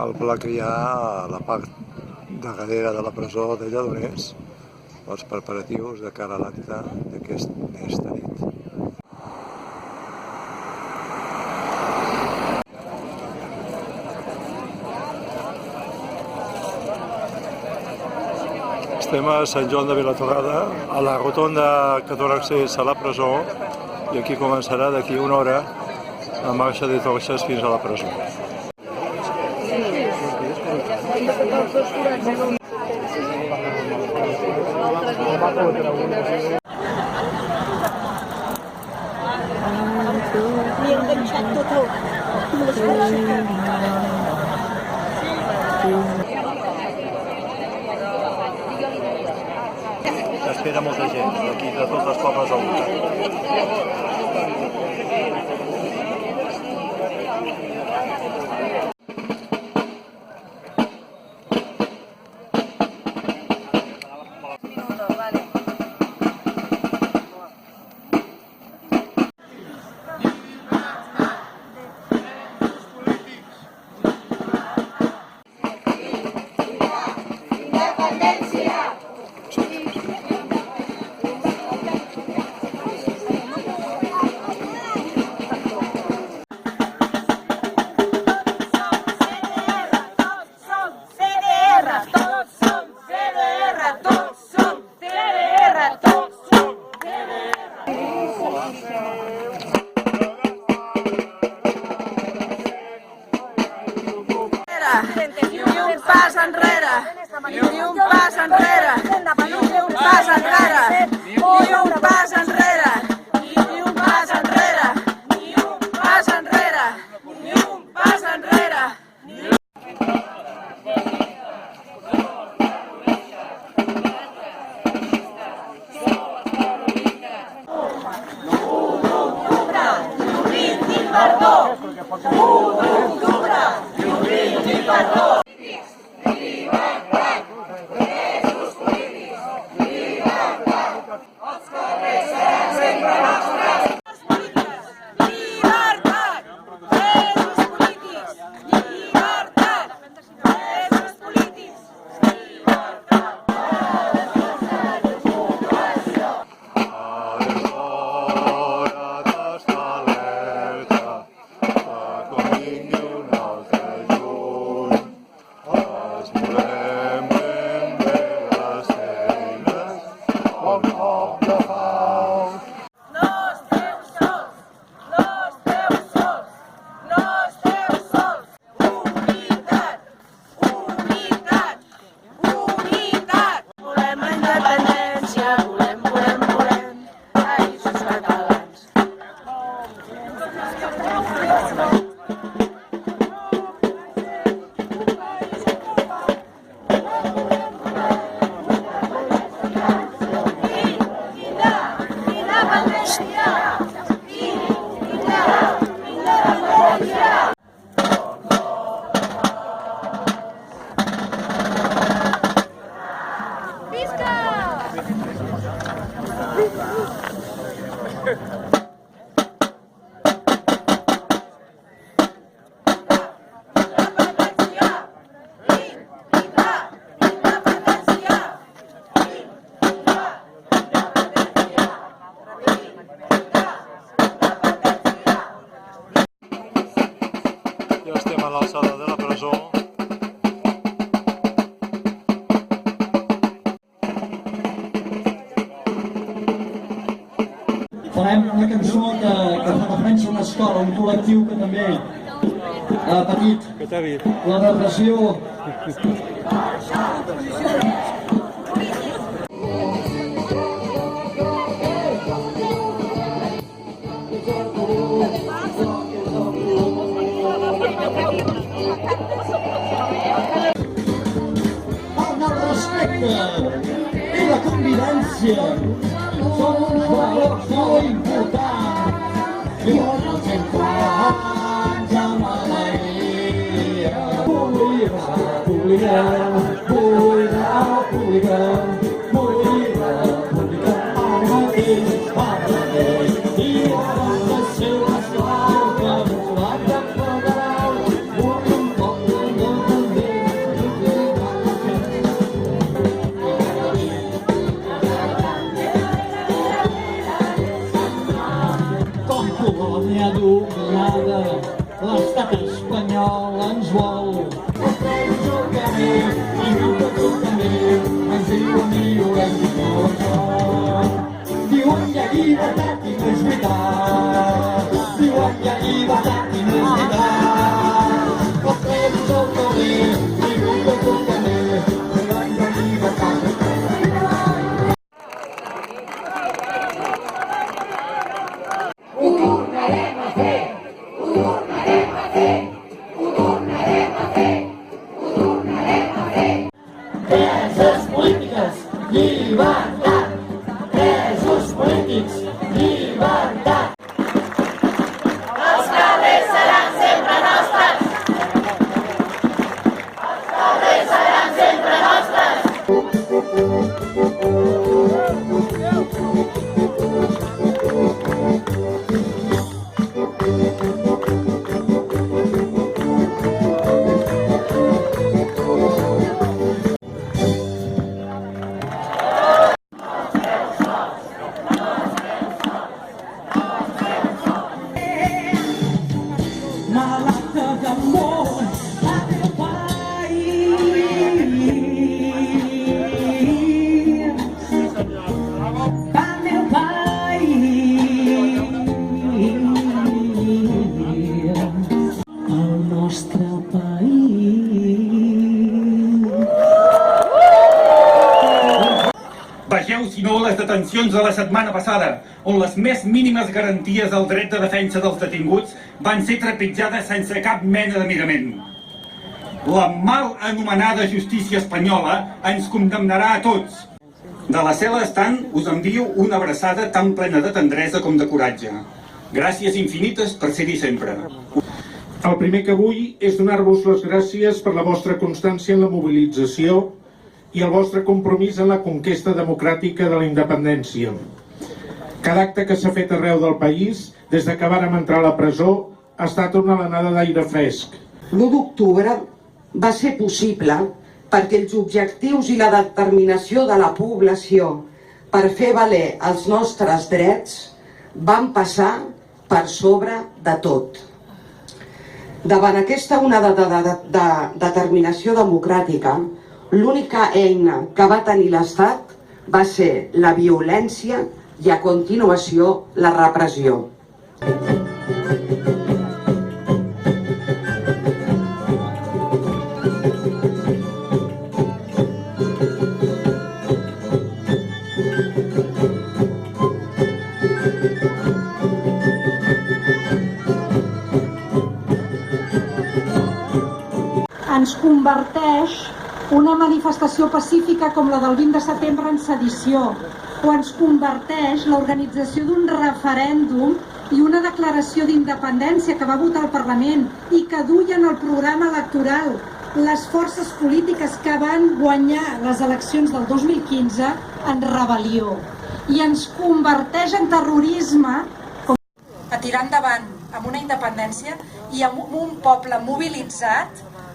el pla que hi ha a la part de darrere de la presó de Lledoners, els preparatius de cara a l'acte d'aquesta nit. Estem a Sant Joan de Vilatorrada, a la rotonda que dona accés a la presó, i aquí començarà d'aquí una hora la marxa de torxes fins a la presó. Espera molta gent, aquí de tots els pobles del voltant. Ja estem a l'alçada de la presó. Farem una cançó que fa referència a una escola, un col·lectiu que també ha patit la repressió. El respecte i la convivència són uns valors molt importants i on els infants amb alegria publicar, ara mateix, i ara la seva esclau que volat de federal, un poc de Espanya dominada, l'estat espanyol ens vol. Els presos al carrer, i diu que tot també, ens diuen i volem dir això. Diuen que hi ha llibertat i no és veritat. Diuen que hi ha llibertat i no és veritat. Els presos al carrer, i diu que tot també, volem dir llibertat. Presos polítics, llibertat! Presos polítics, llibertat! Els carrers seran sempre nostres! Els carrers seran sempre nostres! Malacte d'amor al meu país, al meu país, al nostre país. Vegeu, si no, les detencions de la setmana passada, on les més mínimes garanties del dret de defensa dels detinguts van ser trepitjades sense cap mena de mirament. La mal anomenada justícia espanyola ens condemnarà a tots. De la cel·la estant us envio una abraçada tan plena de tendresa com de coratge. Gràcies infinites per ser-hi sempre. El primer que vull és donar-vos les gràcies per la vostra constància en la mobilització i el vostre compromís en la conquesta democràtica de la independència. Cada acte que s'ha fet arreu del país, des que vàrem entrar a la presó, ha estat una alenada d'aire fresc. L'1 d'octubre va ser possible perquè els objectius i la determinació de la població per fer valer els nostres drets van passar per sobre de tot. Davant aquesta onada de determinació democràtica, l'única eina que va tenir l'Estat va ser la violència i, a continuació, la repressió. Ens converteix una manifestació pacífica com la del 20 de setembre en sedició, o ens converteix l'organització d'un referèndum i una declaració d'independència que va votar el Parlament i que duien al programa electoral les forces polítiques que van guanyar les eleccions del 2015 en rebel·lió. I ens converteix en terrorisme a tirar endavant amb una independència i amb un poble mobilitzat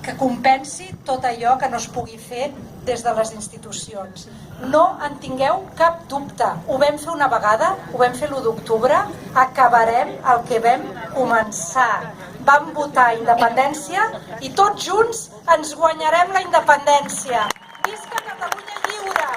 que compensi tot allò que no es pugui fer des de les institucions. No en tingueu cap dubte. Ho vam fer una vegada, ho vam fer l'1 d'octubre, acabarem el que vam començar. Vam votar independència i tots junts ens guanyarem la independència. Visca Catalunya lliure!